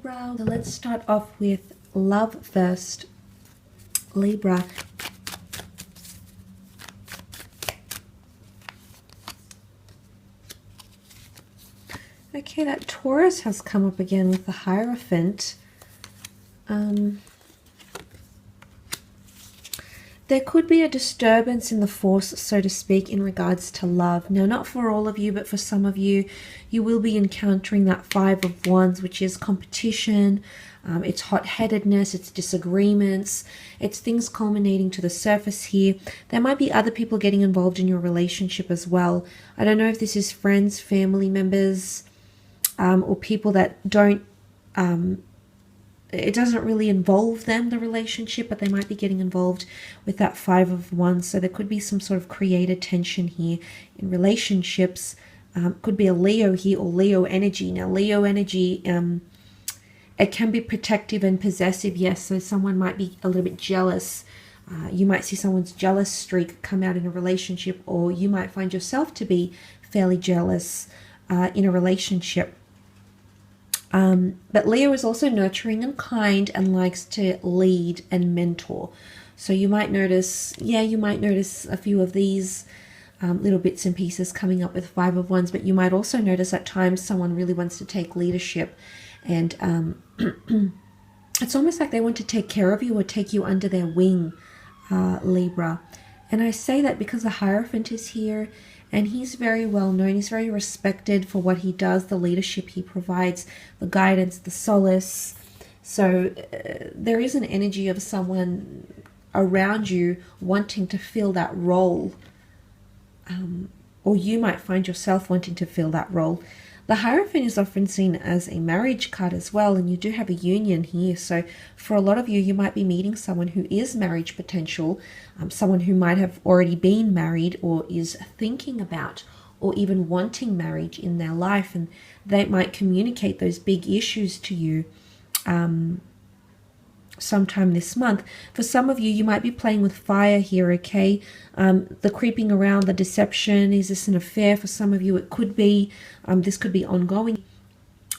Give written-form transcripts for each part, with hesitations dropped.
Libra. So let's start off with love first. Libra. Okay, that Taurus has come up again with the Hierophant. There could be a disturbance in the force, so to speak, in regards to love. Now, not for all of you, but for some of you, you will be encountering that Five of Wands, which is competition. It's hot-headedness, it's disagreements, it's things culminating to the surface here. There might be other people getting involved in your relationship as well. I don't know if this is friends, family members, or people that don't, it doesn't really involve them, the relationship, but they might be getting involved with that Five of Wands. So there could be some sort of created tension here in relationships. Could be a Leo here or Leo energy. Now, Leo energy, it can be protective and possessive, yes. So someone might be a little bit jealous. You might see someone's jealous streak come out in a relationship, or you might find yourself to be fairly jealous in a relationship. But Leo is also nurturing and kind and likes to lead and mentor. So you might notice, you might notice a few of these little bits and pieces coming up with Five of Wands, but you might also notice at times someone really wants to take leadership, and it's almost like they want to take care of you or take you under their wing, Libra. And I say that because the Hierophant is here, and he's very well known. He's very respected for what he does, the leadership he provides, the guidance, the solace. So there is an energy of someone around you wanting to fill that role. Or you might find yourself wanting to fill that role. The Hierophant is often seen as a marriage card as well, and you do have a union here. So for a lot of you, you might be meeting someone who is marriage potential, someone who might have already been married or is thinking about or even wanting marriage in their life, and they might communicate those big issues to you sometime this month. For some of you, you might be playing with fire here, okay? The creeping around, the deception, is this an affair? For some of you, it could be, this could be ongoing,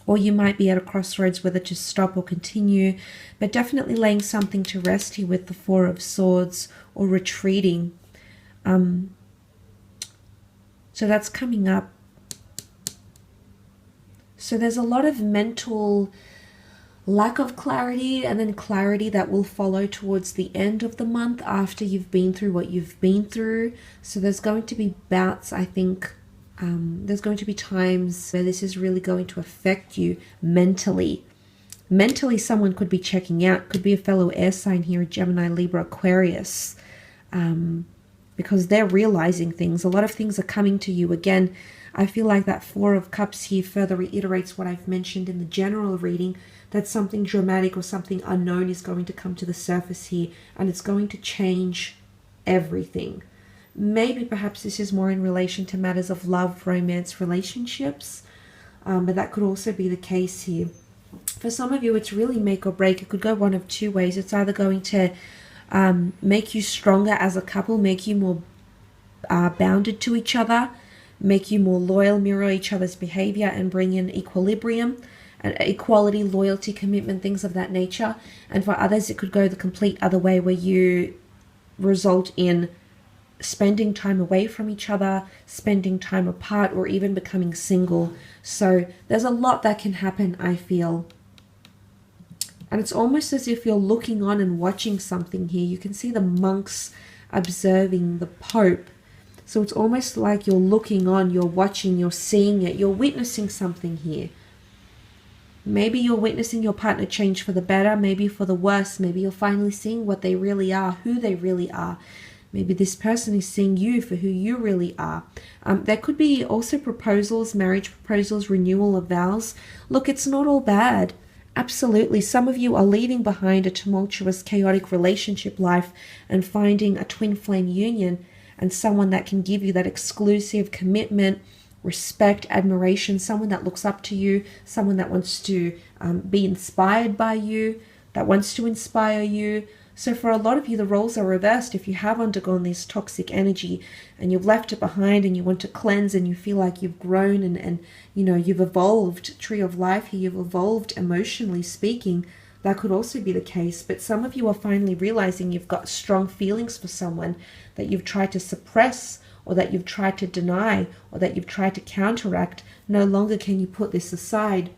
or you might be at a crossroads whether to stop or continue, but definitely laying something to rest here with the Four of Swords, or retreating. So that's coming up. So there's a lot of mental lack of clarity, and then clarity that will follow towards the end of the month after you've been through what you've been through. So there's going to be bouts, I think. There's going to be times where this is really going to affect you mentally. Mentally, someone could be checking out. Could be a fellow air sign here, Gemini, Libra, Aquarius, because they're realizing things. A lot of things are coming to you. Again, I feel like that Four of Cups here further reiterates what I've mentioned in the general reading, that something dramatic or something unknown is going to come to the surface here, and it's going to change everything. Maybe perhaps this is more in relation to matters of love, romance, relationships, but that could also be the case here. For some of you, it's really make or break. It could go one of two ways. It's either going to make you stronger as a couple, make you more bounded to each other, make you more loyal, mirror each other's behavior, and bring in equilibrium, and equality, loyalty, commitment, things of that nature. And for others, it could go the complete other way, where you result in spending time away from each other, spending time apart, or even becoming single. So there's a lot that can happen, I feel. And it's almost as if you're looking on and watching something here. You can see the monks observing the Pope. So it's almost like you're looking on, you're watching, you're seeing it, you're witnessing something here. Maybe you're witnessing your partner change for the better, maybe for the worse. Maybe you're finally seeing what they really are, who they really are. Maybe this person is seeing you for who you really are. There could be also proposals, marriage proposals, renewal of vows. Look, it's not all bad. Absolutely. Some of you are leaving behind a tumultuous, chaotic relationship life and finding a twin flame union, and someone that can give you that exclusive commitment, respect, admiration, someone that looks up to you, someone that wants to be inspired by you, that wants to inspire you, So for a lot of you, the roles are reversed. If you have undergone this toxic energy and you've left it behind and you want to cleanse and you feel like you've grown and you know, you've evolved, tree of life here, you've evolved emotionally speaking, that could also be the case. But some of you are finally realizing you've got strong feelings for someone that you've tried to suppress, or that you've tried to deny, or that you've tried to counteract. No longer can you put this aside.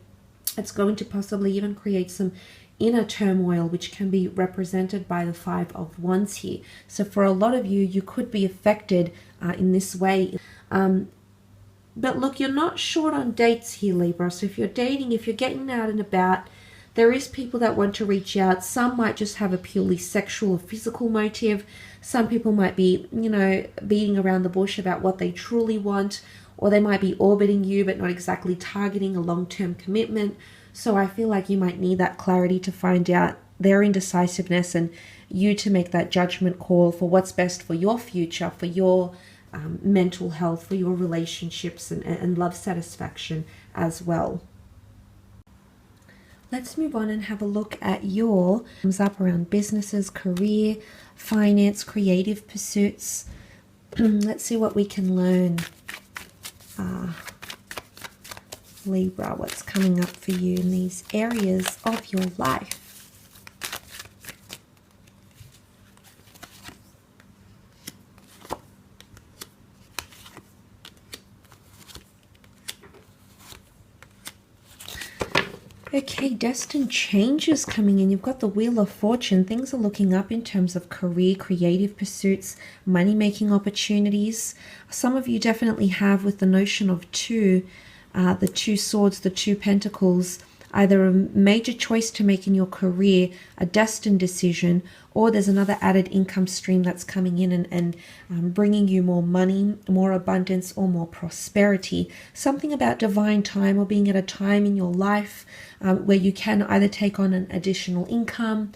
It's going to possibly even create some inner turmoil, which can be represented by the Five of Wands here. So for a lot of you, you could be affected in this way. But look, you're not short on dates here, Libra. So if you're dating, if you're getting out and about, there is people that want to reach out. Some might just have a purely sexual or physical motive. Some people might be, you know, beating around the bush about what they truly want, or they might be orbiting you but not exactly targeting a long-term commitment. So I feel like you might need that clarity to find out their indecisiveness and you to make that judgment call for what's best for your future, for your mental health, for your relationships and love satisfaction as well. Let's move on and have a look at your thumbs up around businesses, career, finance, creative pursuits. Let's see what we can learn. Libra, what's coming up for you in these areas of your life? Okay, destined changes coming in. You've got the Wheel of Fortune. Things are looking up in terms of career, creative pursuits, money-making opportunities. Some of you definitely have, with the notion of the two swords, the two pentacles, either a major choice to make in your career, a destined decision, or there's another added income stream that's coming in and bringing you more money, more abundance, or more prosperity. Something about divine time, or being at a time in your life where you can either take on an additional income,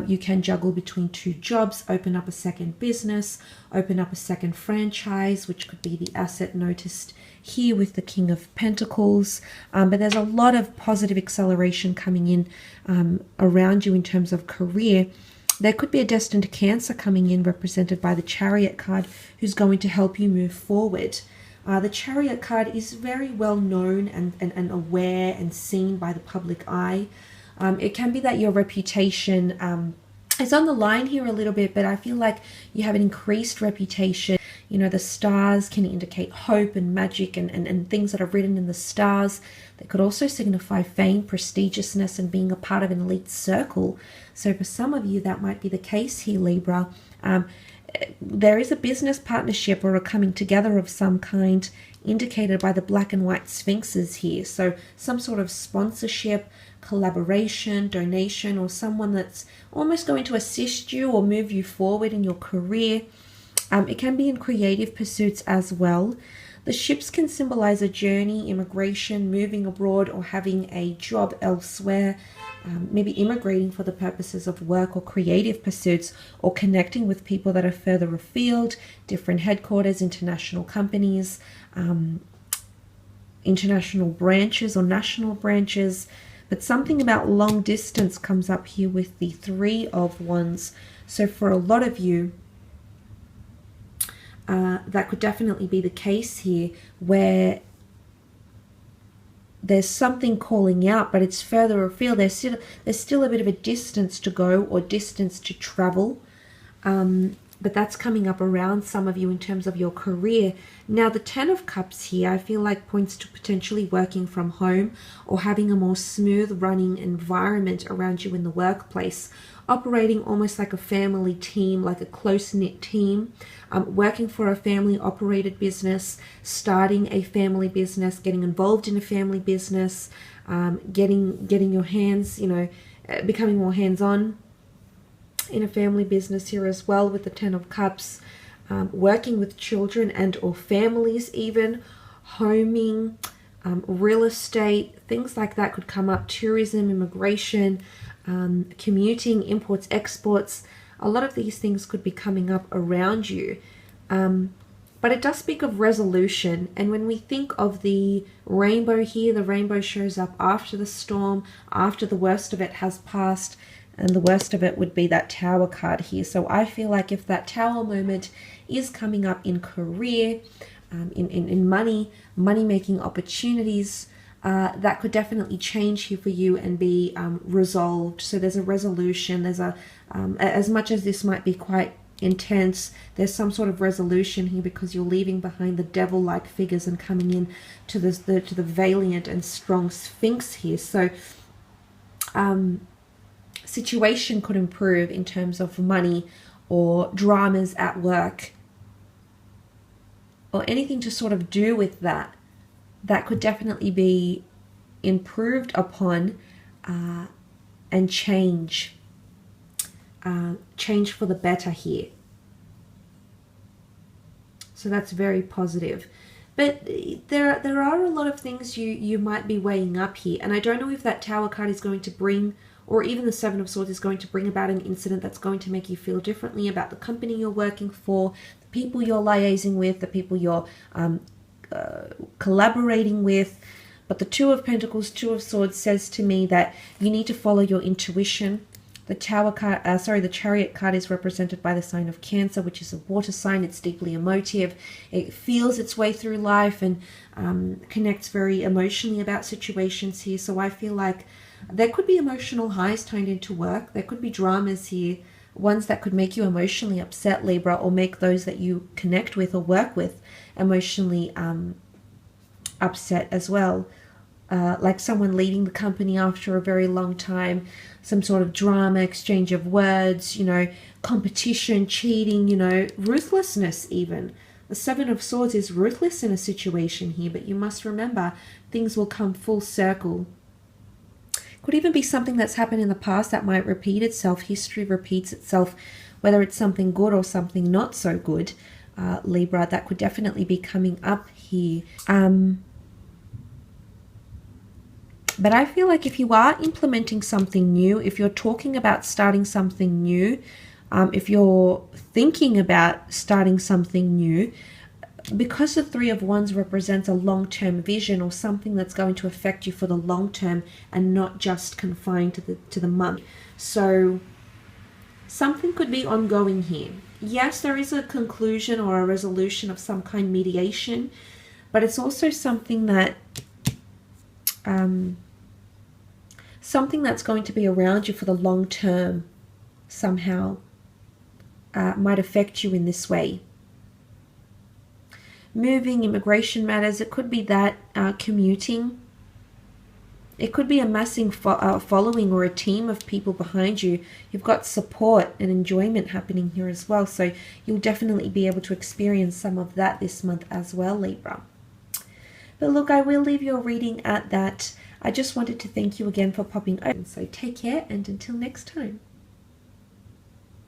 you can juggle between two jobs, open up a second business, open up a second franchise, which could be the asset noticed here with the King of Pentacles. But there's a lot of positive acceleration coming in around you in terms of career. There could be a destined Cancer coming in, represented by the Chariot card, who's going to help you move forward. The Chariot card is very well known and aware and seen by the public eye. It can be that your reputation is on the line here a little bit, but I feel like you have an increased reputation. You know, the stars can indicate hope and magic and things that are written in the stars. They could also signify fame, prestigiousness, and being a part of an elite circle. So for some of you, that might be the case here, Libra. There is a business partnership or a coming together of some kind, indicated by the black and white sphinxes here. So some sort of sponsorship, collaboration, donation, or someone that's almost going to assist you or move you forward in your career. It can be in creative pursuits as well. The ships can symbolize a journey, immigration, moving abroad, or having a job elsewhere. Maybe immigrating for the purposes of work or creative pursuits, or connecting with people that are further afield, different headquarters, international companies, international branches or national branches. But something about long distance comes up here with the Three of Wands. So for a lot of you, that could definitely be the case here, where there's something calling out, but it's further afield. There's still a bit of a distance to go or distance to travel. But that's coming up around some of you in terms of your career. Now, the Ten of Cups here, I feel like points to potentially working from home or having a more smooth running environment around you in the workplace, operating almost like a family team, like a close-knit team, working for a family-operated business, starting a family business, getting involved in a family business, getting your hands, becoming more hands-on in a family business here as well with the Ten of Cups, working with children and or families even, homing, real estate, things like that could come up, tourism, immigration, commuting, imports, exports. A lot of these things could be coming up around you. But it does speak of resolution. And when we think of the rainbow here, the rainbow shows up after the storm, after the worst of it has passed. And the worst of it would be that Tower card here. So I feel like if that Tower moment is coming up in career, in money-making opportunities, that could definitely change here for you and be resolved. So there's a resolution. There's as much as this might be quite intense, there's some sort of resolution here because you're leaving behind the devil-like figures and coming in to the valiant and strong Sphinx here. So situation could improve in terms of money or dramas at work or anything to sort of do with that could definitely be improved upon and change for the better here. So that's very positive. But there are a lot of things you might be weighing up here, and I don't know if that Tower card is going to bring, or even the Seven of Swords is going to bring about an incident that's going to make you feel differently about the company you're working for, the people you're liaising with, the people you're collaborating with. But the Two of Pentacles, Two of Swords says to me that you need to follow your intuition. The Tower card, the Chariot card is represented by the sign of Cancer, which is a water sign. It's deeply emotive. It feels its way through life and connects very emotionally about situations here. So I feel like there could be emotional highs turned into work. There could be dramas here, ones that could make you emotionally upset, Libra, or make those that you connect with or work with emotionally upset as well. Like someone leaving the company after a very long time, some sort of drama, exchange of words, competition, cheating, ruthlessness even. The Seven of Swords is ruthless in a situation here, but you must remember things will come full circle. Could even be something that's happened in the past that might repeat itself. History repeats itself, whether it's something good or something not so good, Libra. That could definitely be coming up here. But I feel like if you are implementing something new, if you're talking about starting something new, if you're thinking about starting something new, because the Three of Wands represents a long-term vision or something that's going to affect you for the long term and not just confined to the month. So something could be ongoing here. Yes, there is a conclusion or a resolution of some kind, mediation, but it's also something that something that's going to be around you for the long term somehow might affect you in this way. Moving, immigration matters, it could be that commuting. It could be amassing following or a team of people behind you. You've got support and enjoyment happening here as well. So you'll definitely be able to experience some of that this month as well, Libra. But look, I will leave your reading at that. I just wanted to thank you again for popping over. So take care, and until next time.